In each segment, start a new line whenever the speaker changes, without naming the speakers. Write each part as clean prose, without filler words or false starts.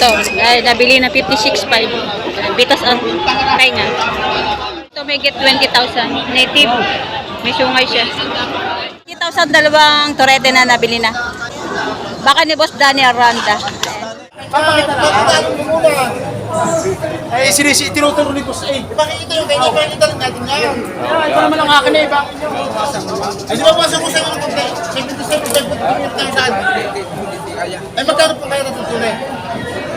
Ito, nabili na 56.5. Bitas ang painga. Ito may get 20,000. Native. May sungay siya. 20,000 dalawang torete na nabili na. Baka ni Boss Danny Aranda.
Papakita muna. Ay, tinuturo ni Boss A. Ipakita yung kanya, ipakita rin natin yan. Ito naman ang akin eh, bakit nyo? Ay, di ba pasok ko sa mga kong 77, ay, magkano po kayo natutuloy?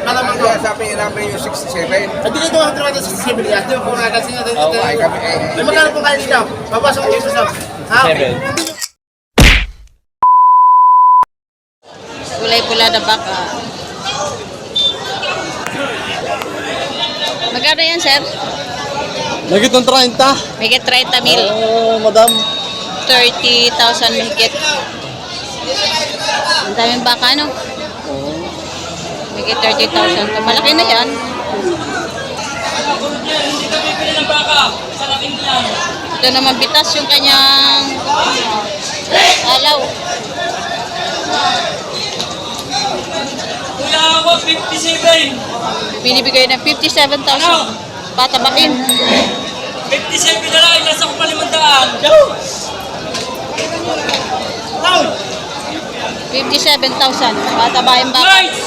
Malaman ko.
Sabi niya namin yung 67.
Ay, di dito ang tuloy ng 67 yan. Di ba po nga kasi nga dito?
Oo, ay kami.
Ay, magkano po kayo dito? Papasok ko dito sa... Ha?
7.
Kulay pula na baka. Magkano yan, sir?
Nagit ng 30.
May get 30 mil.
Madam.
30,000 may get. Ang daming baka, no? May get 30,000. Malaki na yan. Ito naman bitas yung kanyang alaw.
Kuya ako, 57.
Binibigay ng 57,000. Patabakin.
57 na lang, nasa ko pa 500.
57,000. Patabakin baka.
Lights!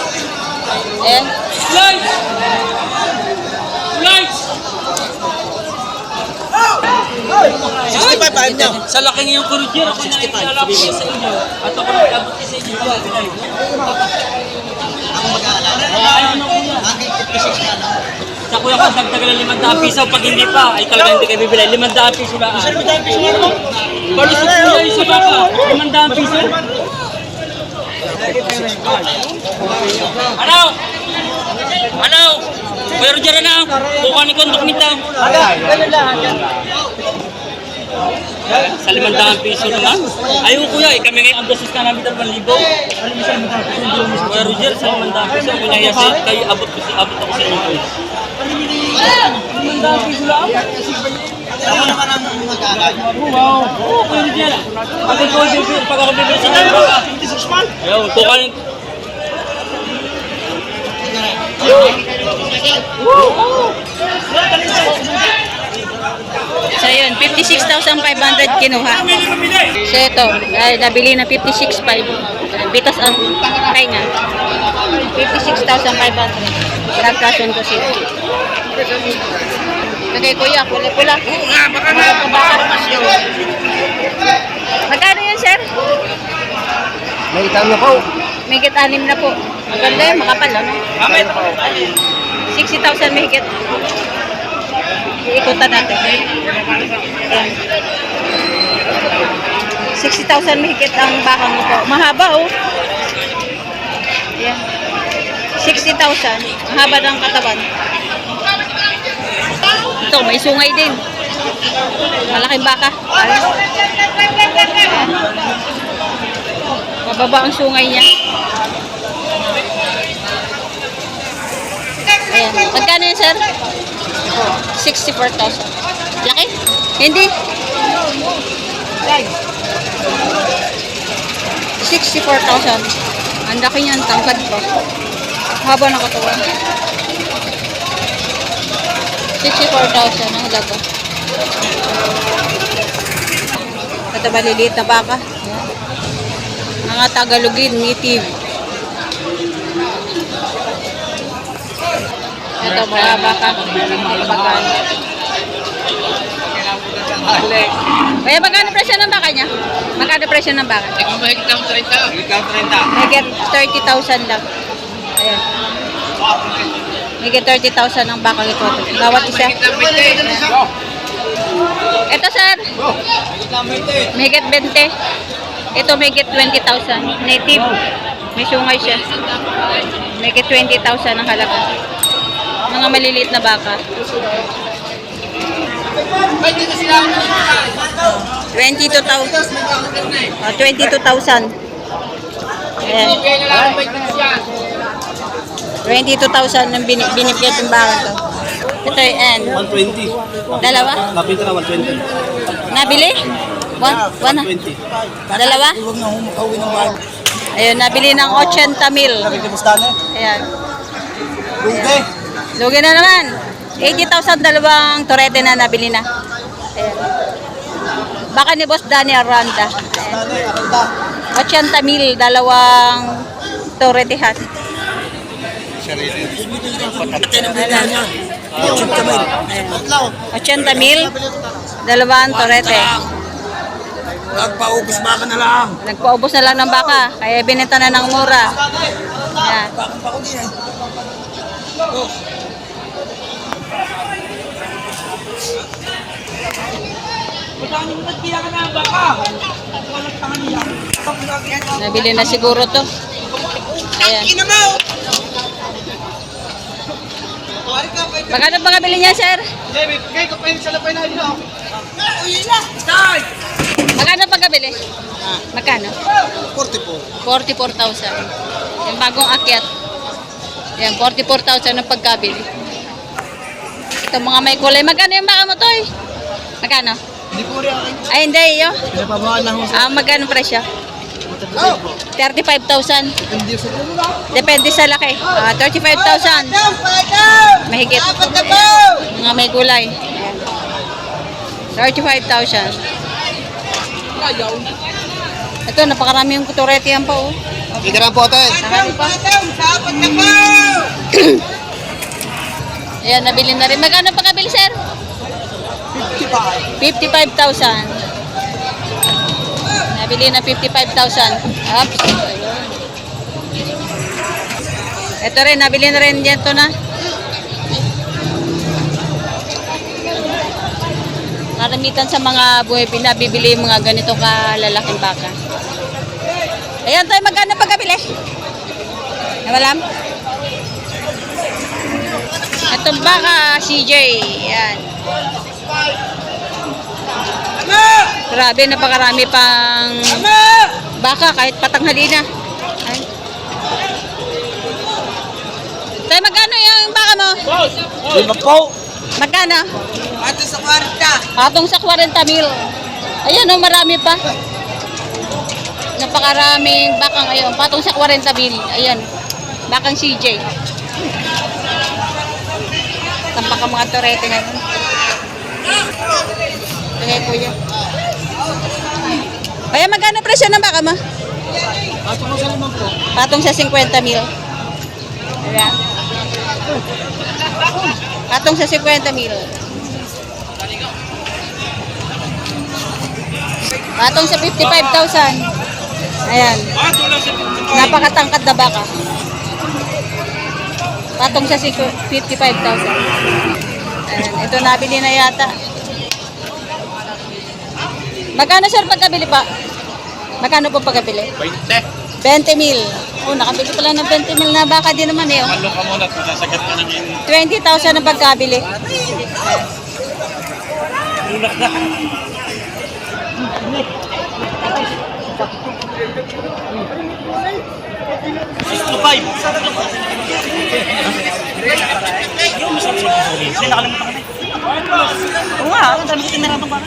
Ayan.
Lights! Lights!
65 pa niyo.
Sa laki ngayong kurudyer, ako na ilalap ko sa inyo. At ako nag-abot sa inyo.
Ako mag-aalala.
Ayaw na kuya.
Aking 56 na lang.
Sa kuya ko, dagdagan ng 500 piso. Pag hindi pa, ay talaga hindi kayo bibili. 500 piso lang. 500 piso lang naman? Palusot ko na isa baka. 500 piso. Ano? Ano? Kuya Roger na. Buka ni kong dokumenta. Sa 500 piso naman. Ayaw kuya, kami ngayon ang dosis na namin 2,000. Kuya Roger, sa 500 piso. Kung nahiya kayo, abot ako sa inyo. 500 piso lang?
Ako naman ang mag-aalala.
Wow! Oo, Kuya Roger. Pag ako bibili sa inyo. Ayaw, kuka ni...
So yun, 56,500 kinuha. So ito, nabili na 56.5. Bitas ang painga. 56,500. Nagkasun ko siya. Kagay kuya, pula-pula. Magkano yan, sir?
May itang po.
May higit 6 na po. Maganda yan, makapal, ano? 60,000 may higit. Iikutan natin. Ayan. 60,000 may higit ang bakang ito. Mahaba, oh. Ayan. 60,000. Mahaba ng katawan. Ito, may sungay din. Malaking baka. Ayan. Mababa ang sungay niya. Ayan. Magkano yun, sir? 64,000. Laki? Hindi. 64,000. Ang laki niyan, tangkad pa. Haba ng katawan. 64,000 ang halaga. Ito maliliit na baka. Ayan. Mga Tagalogin, native. Ito mga baka. Kaya magkano presyo ng baka niya? Magkano presyo ng baka?
Mahigit ang 30. Mahigit ang 30.
Higit 30,000 lang. Ayan. Higit 30,000 ang baka ito. Bawat isa. Ito sir. Higit 20. Ito higit 20,000. Native. May sungay siya. Higit 20,000 ang halaga. Mga maliliit na baka. 22,000. Ayan. 22,000 ang binibigyan ng baka to. Ito yung
120.
dalawa.
Lapit na 120.
Nabili? One. Dalawa?
Huwag na humakawin ng bahay.
Ayun, nabili ng 80 mil.
Lapit na bustana.
Ayan.
Lugi.
Lugi na naman. 80,000 dalawang torete na nabili na. Ayan. Baka ni Boss Danny Aranda.
Dali, aranda.
80,000 dalawang toretehan.
Tatlaw.
80,000 dalawang torete.
Nagpaubos baka na lang.
Nagpaubos na lang ng baka, kaya binenta na ng mura. Ayan. Nabili na siguro to. Ayan. Magkano pa kabili niya, sir? Magkano pa kabili? Magkano? 44,000. Yung bagong akyat. Yan, 44,000 ang pagkabili. Ito mga may kulay. Magkano yung baka mo to eh? Magkano?
Hindi po rin akin.
Ay, hindi. Yo.
Pinapabawaan lang ako.
Magkano presyo? 35,000.
Hindi sa puno.
Depende sa laki. 35,000. Mahigit. Mga may kulay. Ayan. 35,000. Ito, napakarami yung kuturete yan pa, oh.
Tigaran po tayo.
Nakali pa. Ayan, nabili na rin. Magkano pa kabili, sir? 55,000. Nabili na 55,000. Oops. Ayun. Ito rin, nabili na rin dito na. Karamitan sa mga buhay pinabibili yung mga ganito kalalaking baka. Ayan tayo, magkano pagkabili? Nawalam? Itong baka, CJ. Ayan. Grabe, napakarami pang baka kahit patanghali na. Ayan. Tayo, magkano yung baka mo?
5 po.
Magkano?
Ato sa 40.
Patong sa 40,000. Ayan, oh, marami pa. Napakaraming bakang ngayon. Patong sa 40,000. Ayan, bakang CJ. Tampak ang mga torete na yun. Okay, kuya. Kaya magkano presyo ng baka mo?
Ato ko sa 5 po.
Patong sa 50,000. Ayan. Patong sa 50,000. Patong sa 55,000. Ayan. Napakatangkad na baka. Patong sa 55,000. Ayan. Ito nabili na yata. Magkano, sir, pagkabili pa? Magkano po pagkabili? 20,000. Oh, nakabili pala ng 20,000 na baka din naman eh. Oh.
Malo ka muna, sasagat ka ng
20,000 ang pagkabili.
Ulak na. Five. Yung masarap sa kusuli. Sila nakalimutan kami. Oo nga, ang dami ko tiniratang para.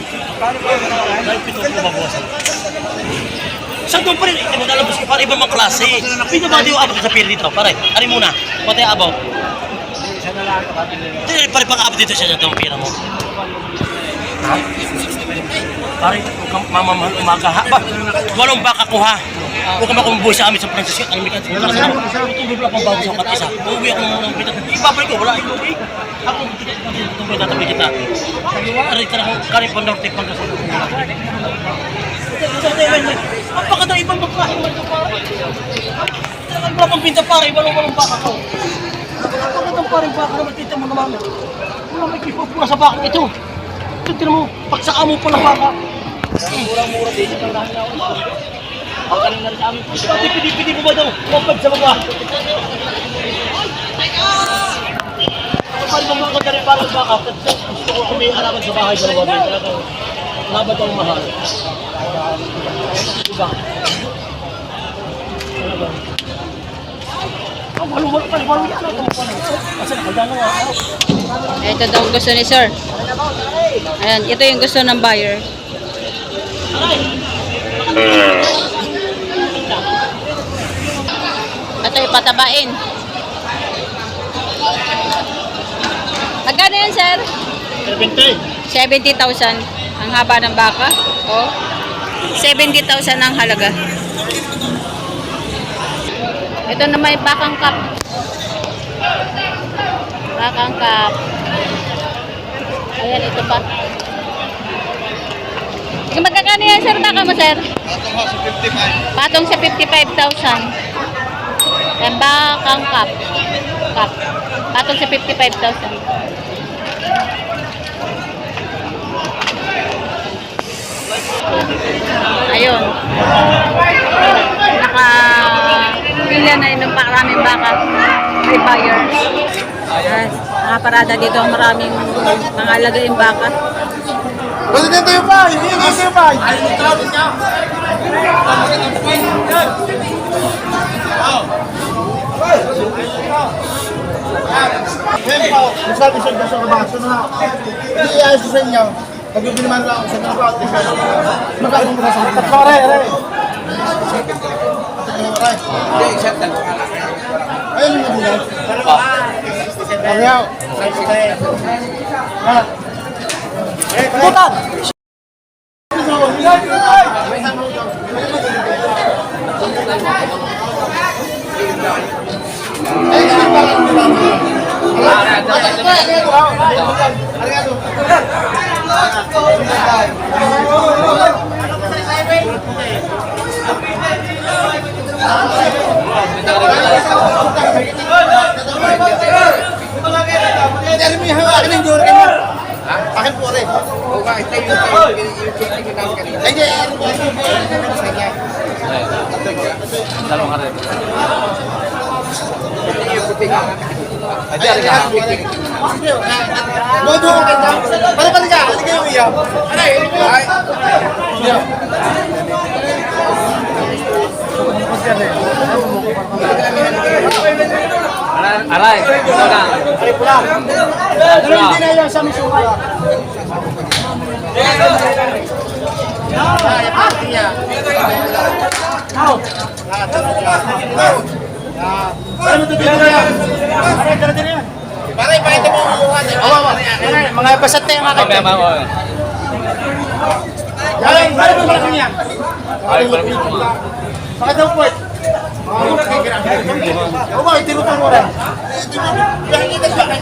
Dahil pito ko mabawasan. Saan doon pa rin? Maglalabas ko para ibang mga klase. Pino ba di yung abot sa pier dito? Pare, ari muna. Pati about. Hindi, pare pang-abot dito siya sa pira mo. Ha? Pare, huwag kang mamamahal umaga ha. Ba, walong baka ko ha. Huwag kang makumbuhay sa amin sa Francisco. Alam mo ka, itong bibla pang bago sa katisa. Uuwi ako ng pitat. Ibabalik ko, wala yung uwi. Ako, itong may tatabi kita. Aray, tarang kanin pang norte pang kasi. Ang baka na ibang magkahin mo ito pare. Talagang wala pang pinta pare, walong baka ko. Ang baka pare, baka naman tita mo naman. Wala may kipapura sa baka ito. Tignan mo, pagsaka mo pa ng baka. Murang-mura dito pang nahin ako. Ang kanina rin sa amin. Pati pidi-pidi mo ba daw? Mapag sa baba. Paano mga kagari parang baka? Gusto ko kung may alaman sa bahay dalawa. Laban daw mahal. Diba? Walo-walo pa. Walo yan. Kasi nakagano nga.
Ito daw ang gusto ni sir. Ayan, ito yung gusto ng buyer. Ito ipatabain. yan, sir?
70.
70,000 ang haba ng baka. Oh. 70,000 ang halaga. Ito na may bakang cup. Bakang cup. Ayan, ito pa. Magkakano yan, sir? Baka mo, sir? Patong sa 55,000. Yan, bakang cup. Cup. Patong sa 55,000. Ayun. Naka-pilya na yun ng maraming baka. May buyers. Ayan. Nakaparada dito ang maraming mga lagaing baka.
Basta dito yung pa! Hindi yung kasi yung pa! Ay, tawag niya! Ngayon po, nasabi siya dyan sa kabaso na hindi iayos sa inyo. Pag-ibig naman lang ako sa mga bawat isa. Magkano mo sa akin? Pare, aray! Ayun yung mga Ayaw! Butan! Alam mo yung akin yung jura ka niya. Akin po rin. Ay, hindi. Ano po?
Dalawang ka rin.
Bodo ko kanta. Pala ka. Hindi kayo iyaw. Aray. Iyaw.
Aray, ito na.
Aray pula. Pero hindi na iyaw sa misukay. Para mo ito dito na yan. Aray, dala din yan. Pare, pakita mo yung buwan. Mga basat na yung akin. Yan, pare mo malaki niya. Bakit daw po? Oo ba, itinutang mo rin.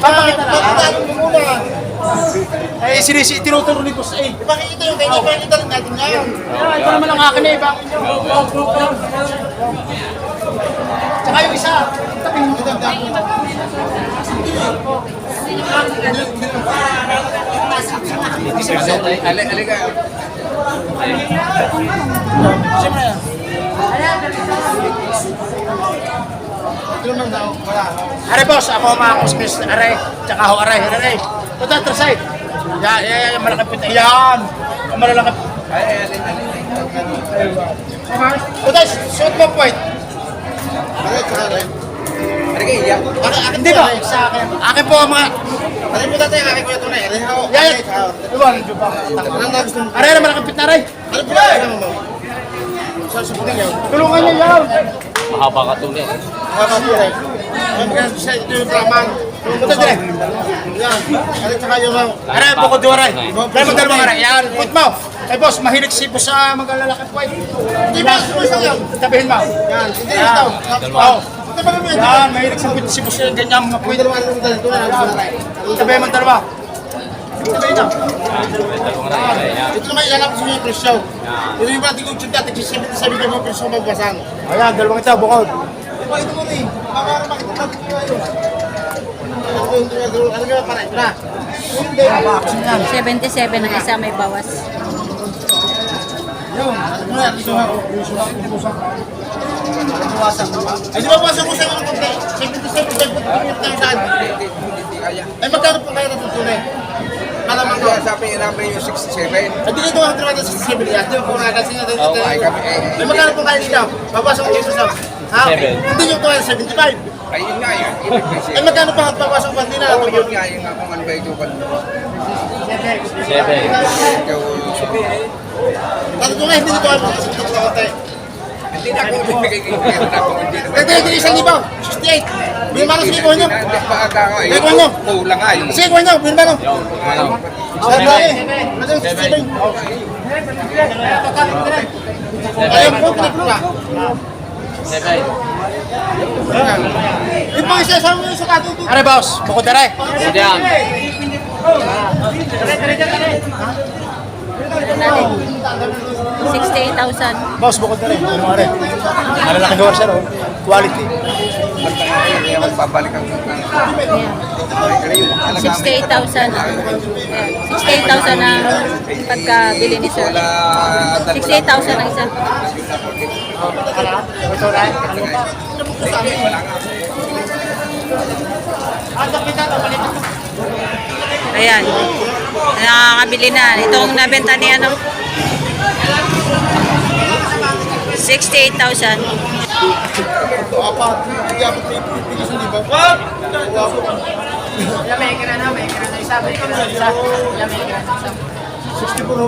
Papakita na. Eh, itinuturo ni Boss A. Ipakita yung kanya, ipakita rin natin yan. Ito naman ang akin na ibang inyo. Tsaka yung isa. Tapin mo ito.
Alika.
Siyempre yan. Ito naman daw, wala. Aray boss, ako mga kusmis. Aray, tsaka ako aray. Aray, ito other side. Yan, malaki pita. Yan, malalaki. Ito, shoot mo point. Aray, tsaka aray. Hindi ba? Sa akin. Akin po mga... Aray mo dati, akin ko ito na. Aray ako. Yan, iwan. Aray, naman nakapit na aray. Aray po na. Tulungan niyo yan.
Mahaba ka tuloy.
Mahaba po rin. Magkano sa ito yung Brahman. Punta dire. Yan. Aray tsaka yung... Aray, buko duwaray. Aray mo dalawang aray. Yan, put mo. Ay boss, mahilig si boss sa maglalaki po. Hindi ba? Tabihin mo. Yan. Hindi ito. Oo. Yan, mahilig si boss yung ganyan mga puwi. Tabihin mo dalawa. Tabihin na. Ito naman ilalap sa mga presyo. Ito yung pati kong tsinta, sabi ko mga presyo magbasang. Ayan, dalawang ito, bukod. Ito mo rin. Para makita natin kayo. Ano nga para ito na?
77 ang isa, may bawas.
Yun, ano yan? Ito nga, ay, di ba pasok ko sa mga konti? 77, 77,000. Ay, magkano po kayo natutuloy? Malaman ko.
Sabi namin yung 67.
At dito ang 367 yan. Di ba po kasi nga dito?
Oo, ay kami.
Ay, magkano po kayo dito? Papasok ko dito sa... Ha? Hindi nyo 275.
Ayun nga yun.
Ay, magkano pa papasok pa din na?
Oo, yun nga yung kung ano ba ito pa.
7.
Tapos ko nga, hindi nito ako.
Hindi na ako bibigay ng pera na kung hindi naman.
Nagdala din 1,000. 68. Binmano, sige, kuha nyo.
Hindi pa aga nga.
Sige, kuha nyo.
Kulang nga yung...
Sige, kuha nyo, binmano.
Ano?
Ayun po, pinagluka.
7.
Yung mga isa-sama yung sukato dito. Ano, boss? Bukod na rin.
Ito yan.
68,000.
Boss, bukod na rin. Ano nga rin? Malalaki gawa siya, no? Quality.
Hindi ako babalik ang...
68,000. Ayan. 68,000 ang pagkabili ni sir.
Wala...
68,000 ang isa. Ayan. Nakakabili na. Itong nabenta ni ano? 68,000.
Apat. Hindi apat na ipipigis, di ba? What?
May kira na, may kira na. Isa, may kira na. Isa. May kira na. Isa.
60 po na,